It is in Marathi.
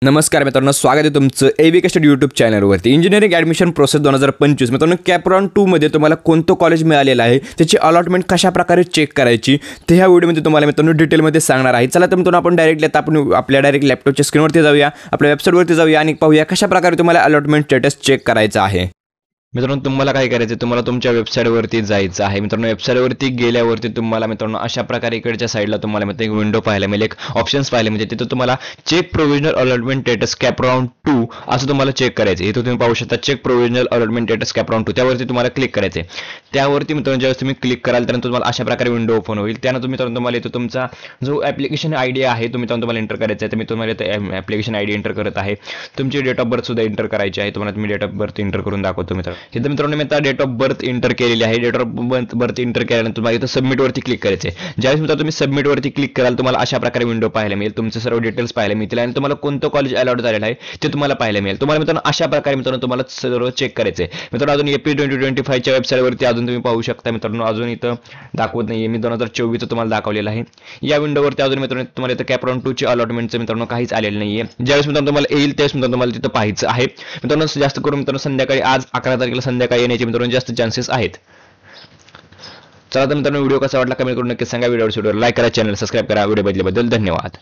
नमस्कार मित्रांनो, स्वागत आहे तुमचं एबीके स्टडी यूट्यूब चॅनलवरती. इंजिनिअरिंग ॲडमिशन प्रोसेस 2025 मित्रांनो, कॅप्रॉन 2मध्ये तुम्हाला कोणतं कॉलेज मिळालेलं आहे, त्याची अलॉटमेंट कशा प्रकारे चेक करायची ते ह्या व्हिडिओमध्ये तुम्हाला मित्रांनो डिटेलमध्ये सांगणार आहे. चला तर मित्रांनो, आपण डायरेक्टली आता आपण आपल्या डायरेक्ट लॅपटॉपच्या स्क्रीनवरती जाऊया, आपल्या वेबसाईटवरती जाऊया आणि पाहूया कशा प्रकारे तुम्हाला अलॉटमेंट स्टेटस चेक करायचं आहे. मित्रांनो, तुम्हाला काय करायचं आहे, तुम्हाला तुमच्या वेबसाईटवरती जायचं आहे. मित्रांनो, वेबसाईटवरती गेल्यावरती तुम्हाला मित्रांनो अशा प्रकारे इकडच्या साईडला तुम्हाला मित्र एक विंडो पाहायला मिळेल, एक ऑप्शन्स पाहायला म्हणजे तिथं तुम्हाला check provisional allotment status CAP round 2 असं तुम्हाला चेक करायचं आहे. इथं तुम्ही पाहू शकता check provisional allotment status CAP round 2, त्यावरती तुम्हाला क्लिक करायचं आहे. त्यावरती मित्रांनो ज्यावेळेस तुम्ही क्लिक कराल त्यानंतर तुम्हाला अशा प्रकारे विंडो ओपन होईल. त्यानंतर मित्रांनो तुम्हाला इथं तुमचा जो ॲप्लिकेशन आयडी आहे तो मित्रांनो तुम्हाला एंटर करायचा आहे. तर मी तुम्हाला इथं ॲप्लिकेशन आयडी एंटर करत आहे. तुमची डेट ऑफ बर्थ सुद्धा एंटर करायची आहे. तुम्हाला मी डेट ऑफ बर्थ एंटर करून दाखवतो मित्रांनो. इथं मित्रांनो मी आता डेट ऑफ बर्थ एंटर केलेली आहे. डेट ऑफ बर्थ एंटर केल्यानंतर तुम्हाला इथं सबमिटवरती क्लिक करायचं आहे. ज्यावेळेस मित्रांनो तुम्ही सबमिटवरती क्लिक कराल तुम्हाला अशा प्रकारे विंडो पाहायला मिळेल. तुमचे सर्व डिटेल्स पाहायला मिळतील आणि तुम्हाला कोणतं कॉलेज अलॉट झालेलं आहे ते तुम्हाला पाहायला मिळेल. तुम्हाला मित्रांनो अशा प्रकारे मित्रांनो तुम्हाला सर्व चेक करायचं आहे. मित्रांनो अजून एप्रिल 2025 च्या वेबसाईटवरती अजून तुम्ही पाहू शकता मित्रांनो, अजून इथं दाखवत नाहीये. मी 2024 तुम्हाला दाखवलेलं आहे. या विंडोवरती अजून मित्रांनो तुम्हाला इथं कॅप्रॉन 2 ची अलॉटमेंटचं मित्रांनो काहीच आलेलं नाहीये. ज्यावेळेस मित्रांनो तुम्हाला येईल त्यावेळेस मित्रांनो तुम्हाला तिथं पाहायचं आहे. मित्रांनो जास्त करून मित्रांनो संध्याकाळी आज 11 तारखेला संध्याकाळी येण्याचे मित्रांनो जास्त चान्सेस आहेत. चला तर मित्रांनो, व्हिडिओ कसा वाटला कमेंट करून नक्की सांगा. व्हिडिओवर लाईक करा, चॅनल सबस्क्राईब करा. व्हिडिओ बघितल्याबद्दल धन्यवाद.